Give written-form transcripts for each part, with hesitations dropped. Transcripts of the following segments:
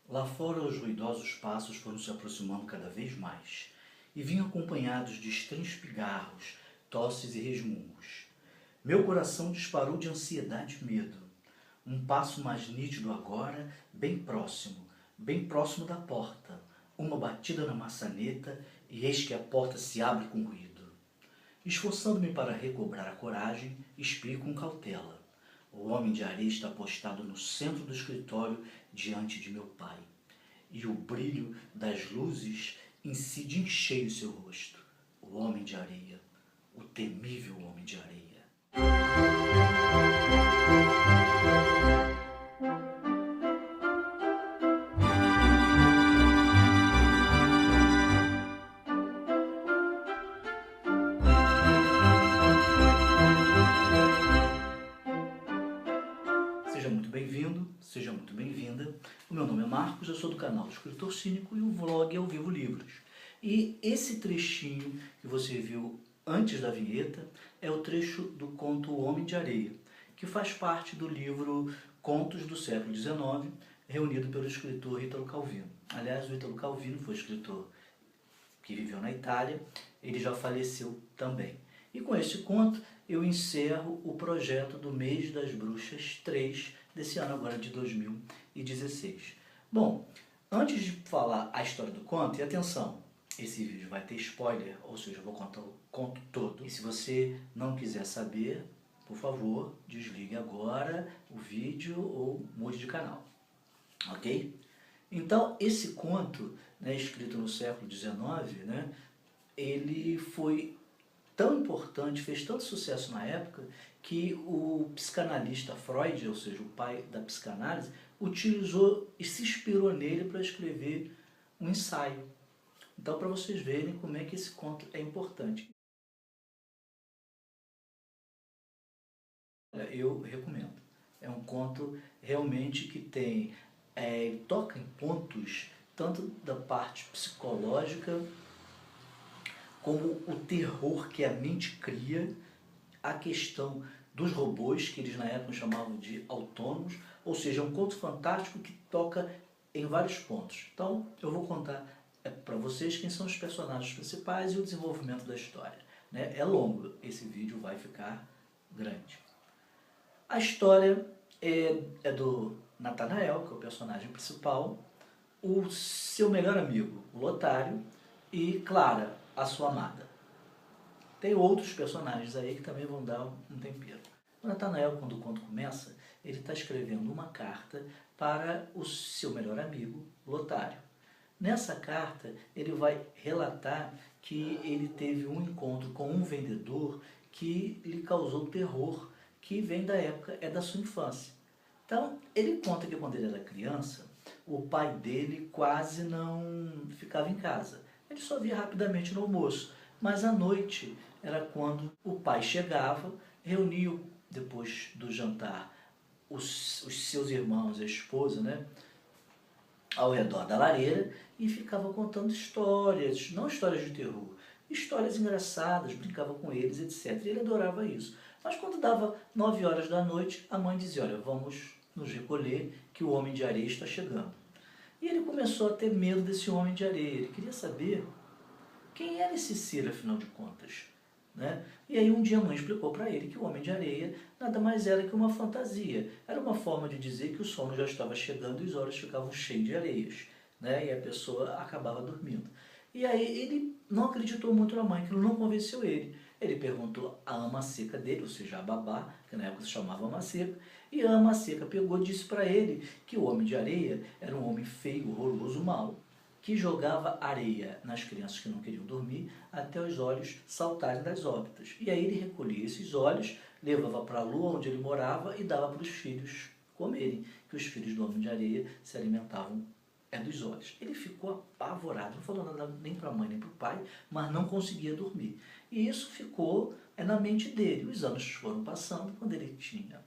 Lá fora os ruidosos passos foram se aproximando cada vez mais, e vinham acompanhados de estranhos pigarros, tosses e resmungos. Meu coração disparou de ansiedade e medo. Um passo mais nítido agora, bem próximo da porta. Uma batida na maçaneta, e eis que a porta se abre com ruído. Esforçando-me para recobrar a coragem, espiei com cautela. O homem de areia está postado no centro do escritório diante de meu pai, e o brilho das luzes incide em cheio seu rosto. O homem de areia, o temível homem de areia. Seja muito bem-vindo, seja muito bem-vinda. O meu nome é Marcos, eu sou do canal do Escritor Cínico e o vlog é o Vivo Livros. E esse trechinho que você viu antes da vinheta é o trecho do conto O Homem de Areia, que faz parte do livro Contos do Século XIX, reunido pelo escritor Ítalo Calvino. Aliás, o Ítalo Calvino foi escritor que viveu na Itália, ele já faleceu também. E com este conto eu encerro o projeto do Mês das Bruxas 3 desse ano agora de 2016. Bom, antes de falar a história do conto, e atenção, esse vídeo vai ter spoiler, ou seja, eu vou contar o conto todo. E se você não quiser saber, por favor, desligue agora o vídeo ou mude de canal, ok? Então, esse conto, né, escrito no século XIX, né, ele foi tão importante, fez tanto sucesso na época, que o psicanalista Freud, ou seja, o pai da psicanálise, utilizou e se inspirou nele para escrever um ensaio. Então, para vocês verem como é que esse conto é importante. Eu recomendo. É um conto realmente que tem, toca em pontos tanto da parte psicológica, como o terror que a mente cria, a questão dos robôs, que eles na época chamavam de autônomos, ou seja, é um conto fantástico que toca em vários pontos. Então, eu vou contar para vocês quem são os personagens principais e o desenvolvimento da história, né? É longo, esse vídeo vai ficar grande. A história é do Natanael, que é o personagem principal, o seu melhor amigo, o Lotário, e Clara, a sua amada. Tem outros personagens aí que também vão dar um tempero. O Natanael, quando o conto começa, ele está escrevendo uma carta para o seu melhor amigo, Lotário. Nessa carta, ele vai relatar que ele teve um encontro com um vendedor que lhe causou terror, que vem da época, é da sua infância. Então, ele conta que quando ele era criança, o pai dele quase não ficava em casa. Ele só via rapidamente no almoço, mas à noite era quando o pai chegava, reuniu, depois do jantar, os seus irmãos, a esposa, né, ao redor da lareira e ficava contando histórias, não histórias de terror, histórias engraçadas, brincava com eles, etc. E ele adorava isso. Mas quando dava 9 horas da noite, a mãe dizia, olha, vamos nos recolher que o homem de areia está chegando. E ele começou a ter medo desse homem de areia, ele queria saber quem era esse ser, afinal de contas. Né? E aí um dia a mãe explicou para ele que o homem de areia nada mais era que uma fantasia. Era uma forma de dizer que o sono já estava chegando e os olhos ficavam cheios de areias. Né? E a pessoa acabava dormindo. E aí ele não acreditou muito na mãe, aquilo não convenceu ele. Ele perguntou à ama seca dele, ou seja, a babá, que na época se chamava ama seca, e a ama seca pegou e disse para ele que o homem de areia era um homem feio, horroroso, mau, que jogava areia nas crianças que não queriam dormir até os olhos saltarem das órbitas. E aí ele recolhia esses olhos, levava para a lua onde ele morava e dava para os filhos comerem, que os filhos do homem de areia se alimentavam dos olhos. Ele ficou apavorado, não falou nada nem para a mãe nem para o pai, mas não conseguia dormir. E isso ficou na mente dele. Os anos foram passando, quando ele tinha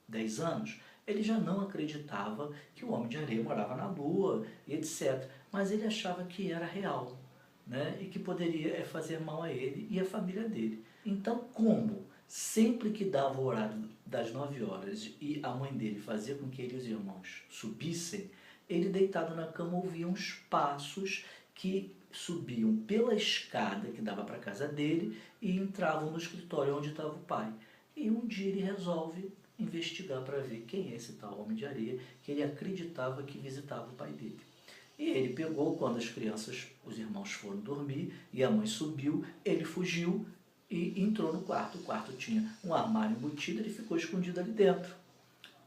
10 anos, ele já não acreditava que o homem de areia morava na lua e etc. Mas ele achava que era real, né? E que poderia fazer mal a ele e a família dele. Então, como sempre que dava o horário das 9 horas e a mãe dele fazia com que ele e os irmãos subissem, ele deitado na cama ouvia uns passos que subiam pela escada que dava para a casa dele e entravam no escritório onde estava o pai. E um dia ele resolve investigar para ver quem é esse tal homem de areia que ele acreditava que visitava o pai dele. E ele pegou, quando as crianças, os irmãos foram dormir e a mãe subiu, ele fugiu e entrou no quarto. O quarto tinha um armário embutido, ele ficou escondido ali dentro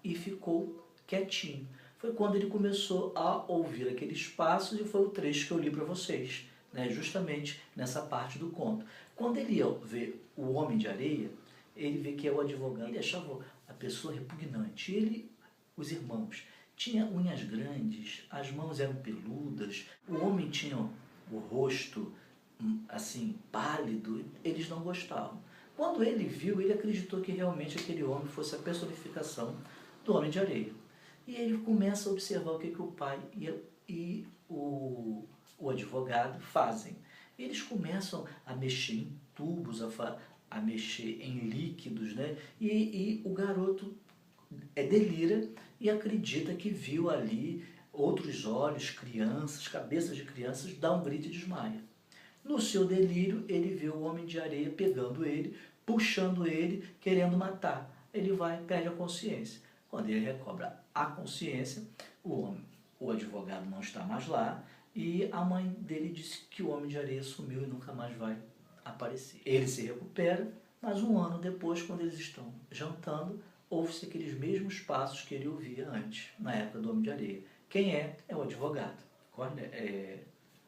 e ficou quietinho. Foi quando ele começou a ouvir aqueles passos e foi o trecho que eu li para vocês, né, justamente nessa parte do conto. Quando ele ia ver o homem de areia, ele vê que é o advogado, ele achava a pessoa repugnante. Ele, os irmãos, tinha unhas grandes, as mãos eram peludas, o homem tinha o rosto assim pálido, eles não gostavam. Quando ele viu, ele acreditou que realmente aquele homem fosse a personificação do homem de areia. E ele começa a observar o que o pai e o advogado fazem. Eles começam a mexer em tubos, a mexer em líquidos, né? E o garoto delira e acredita que viu ali outros olhos, crianças, cabeças de crianças, dá um grito e desmaia. No seu delírio, ele vê o homem de areia pegando ele, puxando ele, querendo matar. Ele vai e perde a consciência. Quando ele recobra a consciência, o advogado não está mais lá e a mãe dele disse que o homem de areia sumiu e nunca mais vai aparecer. Ele se recupera, mas um ano depois, quando eles estão jantando, ouve-se aqueles mesmos passos que ele ouvia antes, na época do homem de areia. Quem é? É o advogado.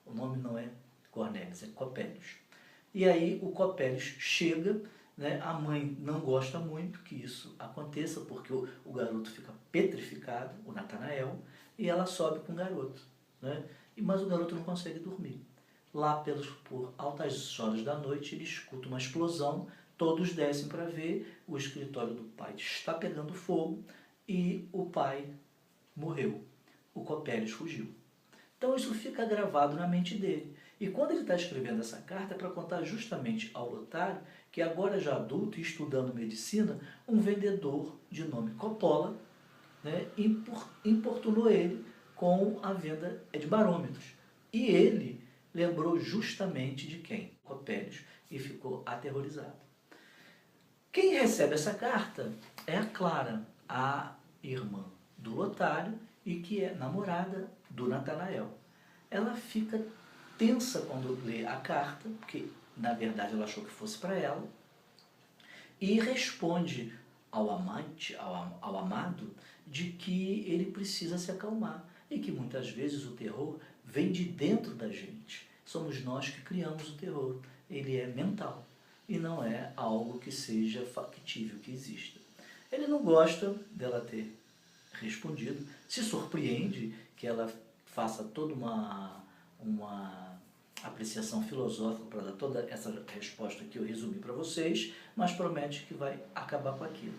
O nome não é Cornelius, é Copélios. E aí o Copélios chega, né? A mãe não gosta muito que isso aconteça, porque o garoto fica petrificado, o Natanael, e ela sobe com o garoto, né? Mas o garoto não consegue dormir. Lá por altas horas da noite, ele escuta uma explosão, todos descem para ver, o escritório do pai está pegando fogo e o pai morreu. O Copélios fugiu. Então isso fica gravado na mente dele. E quando ele está escrevendo essa carta é para contar justamente ao Lotário que agora já adulto e estudando medicina, um vendedor de nome Coppola, né, importunou ele com a venda de barômetros. E ele lembrou justamente de quem? Copélios, e ficou aterrorizado. Quem recebe essa carta é a Clara, a irmã do Lotário e que é namorada do Natanael. Ela fica tensa quando lê a carta, porque na verdade ela achou que fosse para ela, e responde ao amante, ao amado, de que ele precisa se acalmar e que muitas vezes o terror vem de dentro da gente. Somos nós que criamos o terror. Ele é mental e não é algo que seja factível, que exista. Ele não gosta dela ter respondido, se surpreende que ela faça toda uma apreciação filosófica para dar toda essa resposta que eu resumi para vocês, mas promete que vai acabar com aquilo.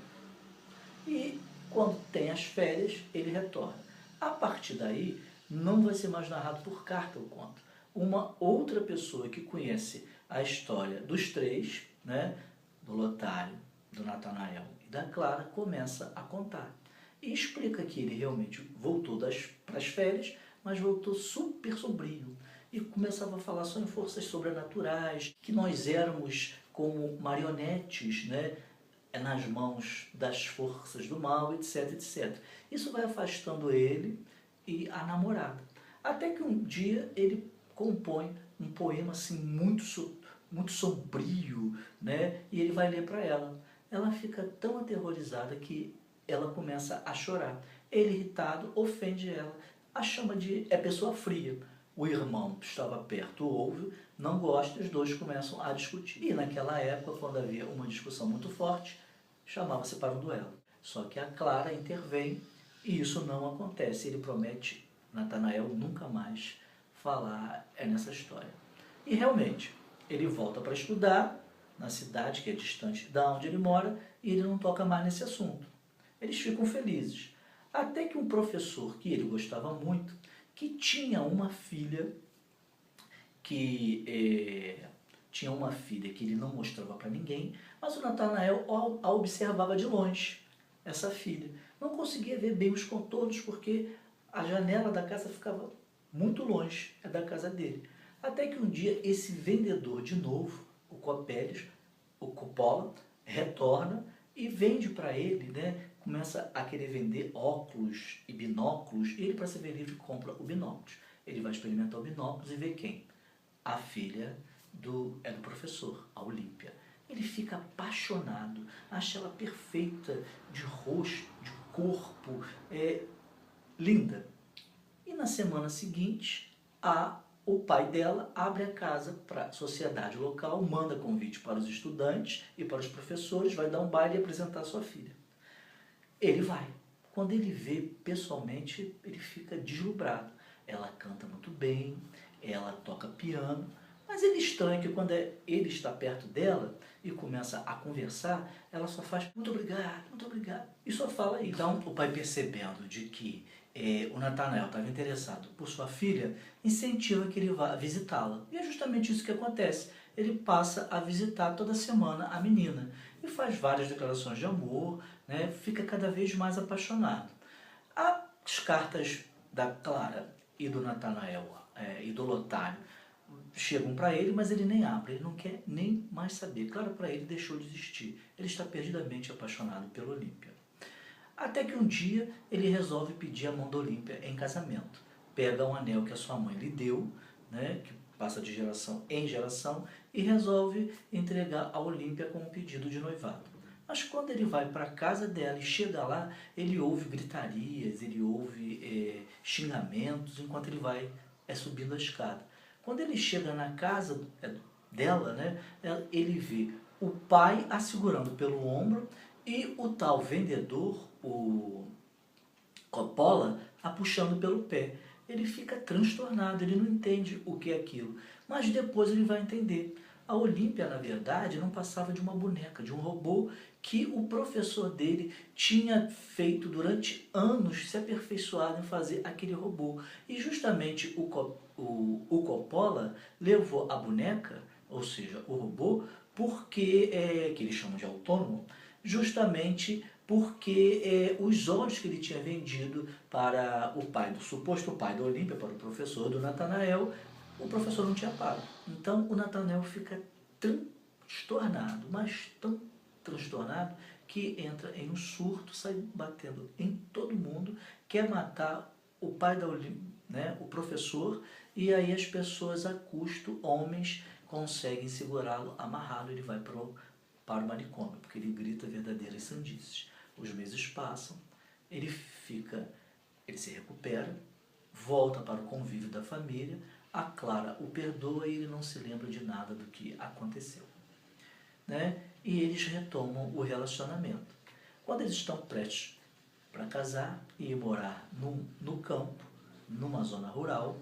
E quando tem as férias, ele retorna. A partir daí, não vai ser mais narrado por carta o conto. Uma outra pessoa que conhece a história dos três, né, do Lotário, do Natanael e da Clara, começa a contar. E explica que ele realmente voltou para as férias, mas voltou super sombrio. E começava a falar só em forças sobrenaturais, que nós éramos como marionetes, né, nas mãos das forças do mal, etc, etc. Isso vai afastando ele e a namorada. Até que um dia ele compõe um poema assim muito sombrio, né, e ele vai ler para ela. Ela fica tão aterrorizada que ela começa a chorar. Ele, irritado, ofende ela, a chama de pessoa fria. O irmão estava perto, ouve, não gosta, e os dois começam a discutir. E naquela época, quando havia uma discussão muito forte, chamava-se para um duelo. Só que a Clara intervém e isso não acontece. Ele promete, Natanael, nunca mais falar nessa história. E realmente, ele volta para estudar na cidade, que é distante da onde ele mora, e ele não toca mais nesse assunto. Eles ficam felizes. Até que um professor que ele gostava muito, que tinha uma filha que ele não mostrava para ninguém, mas o Natanael a observava de longe, essa filha. Não conseguia ver bem os contornos porque A janela da casa ficava muito longe da casa dele. Até que um dia esse vendedor de novo, o Coppelius, o Coppola, retorna e vende para ele, né? Começa a querer vender óculos e binóculos, e ele, para ser livre, compra o binóculos. Ele vai experimentar o binóculos e vê quem? A filha do professor, a Olímpia. Ele fica apaixonado, acha ela perfeita, de rosto, de corpo, linda. E na semana seguinte, o pai dela abre a casa para a sociedade local, manda convite para os estudantes e para os professores, vai dar um baile e apresentar sua filha. Ele vai. Quando ele vê pessoalmente, ele fica deslumbrado. Ela canta muito bem, ela toca piano, mas ele estranha que quando ele está perto dela e começa a conversar, ela só faz muito obrigado, e só fala isso. Então o pai, percebendo de que o Natanael estava interessado por sua filha, incentiva que ele vá visitá-la. E é justamente isso que acontece. Ele passa a visitar toda semana a menina e faz várias declarações de amor, né? Fica cada vez mais apaixonado. As cartas da Clara e do Natanael e do Lotário chegam para ele, mas ele nem abre, ele não quer nem mais saber. Claro, para ele deixou de existir. Ele está perdidamente apaixonado pela Olímpia. Até que um dia ele resolve pedir a mão da Olímpia em casamento. Pega um anel que a sua mãe lhe deu, né, que passa de geração em geração, e resolve entregar a Olímpia com um pedido de noivado. Mas quando ele vai para a casa dela e chega lá, ele ouve gritarias, ele ouve xingamentos, enquanto ele vai subindo a escada. Quando ele chega na casa dela, né, ele vê o pai a segurando pelo ombro e o tal vendedor, o Coppola, a puxando pelo pé. Ele fica transtornado, ele não entende o que é aquilo. Mas depois ele vai entender. A Olímpia, na verdade, não passava de uma boneca, de um robô que o professor dele tinha feito durante anos, se aperfeiçoado em fazer aquele robô. E justamente o Coppola levou a boneca, ou seja, o robô, porque, que eles chamam de autônomo, justamente porque os olhos que ele tinha vendido para o pai, do suposto pai da Olímpia, para o professor do Natanael, o professor não tinha pago. Então o Natanael fica transtornado, mas tão transtornado, que entra em um surto, sai batendo em todo mundo, quer matar o pai da Olímpia, né, o professor, e aí as pessoas a custo, homens, conseguem segurá-lo, amarrá-lo, ele vai para o manicômio, porque ele grita verdadeiras sandices. Os meses passam, ele se recupera, volta para o convívio da família, a Clara o perdoa e ele não se lembra de nada do que aconteceu, né? E eles retomam o relacionamento. Quando eles estão prestes para casar e morar no campo, numa zona rural,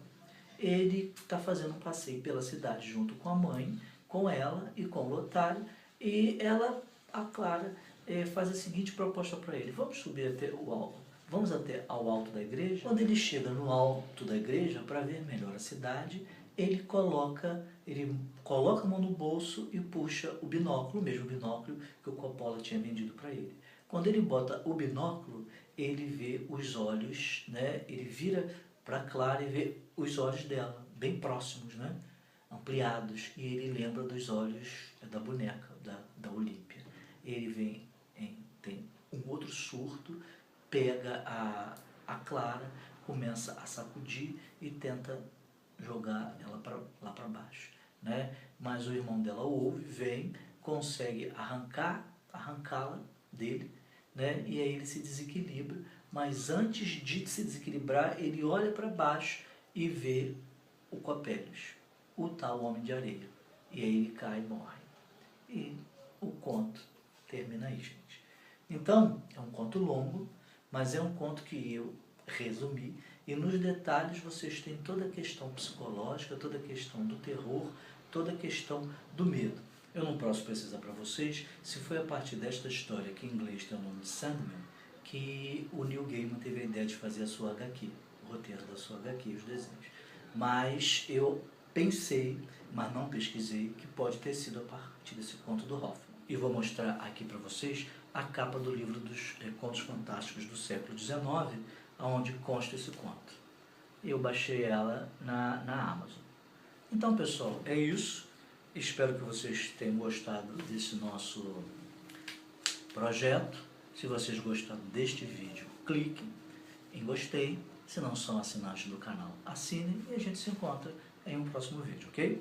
ele está fazendo um passeio pela cidade junto com a mãe, com ela e com o Lotário, e a Clara, faz a seguinte proposta para ele: vamos subir até o alto, vamos até ao alto da igreja. Quando ele chega no alto da igreja para ver melhor a cidade, ele coloca a mão no bolso e puxa o binóculo, o mesmo binóculo que o Coppola tinha vendido para ele. Quando ele bota o binóculo, ele vê os olhos, né? Ele vira para Clara e vê os olhos dela, bem próximos, né? Ampliados, e ele lembra dos olhos da boneca, da Olímpia. Ele tem um outro surto, pega a Clara, começa a sacudir e tenta jogar ela lá para baixo, né? Mas o irmão dela ouve, vem, consegue arrancá-la dele, né? E aí ele se desequilibra, mas antes de se desequilibrar, ele olha para baixo e vê o Coppelius, o tal Homem de Areia. E aí ele cai e morre. E o conto termina aí, gente. Então, é um conto longo, mas é um conto que eu resumi, e nos detalhes vocês têm toda a questão psicológica, toda a questão do terror, toda a questão do medo. Eu não posso precisar para vocês se foi a partir desta história, que em inglês tem o nome de Sandman, que o Neil Gaiman teve a ideia de fazer a sua HQ, o roteiro da sua HQ, os desenhos. Mas eu pensei, mas não pesquisei, que pode ter sido a partir desse conto do Hoffman. E vou mostrar aqui para vocês a capa do livro dos Contos Fantásticos do século XIX, onde consta esse conto. Eu baixei ela na Amazon. Então, pessoal, é isso. Espero que vocês tenham gostado desse nosso projeto. Se vocês gostaram deste vídeo, cliquem em gostei. Se não são assinantes do canal, assinem e a gente se encontra em um próximo vídeo, ok?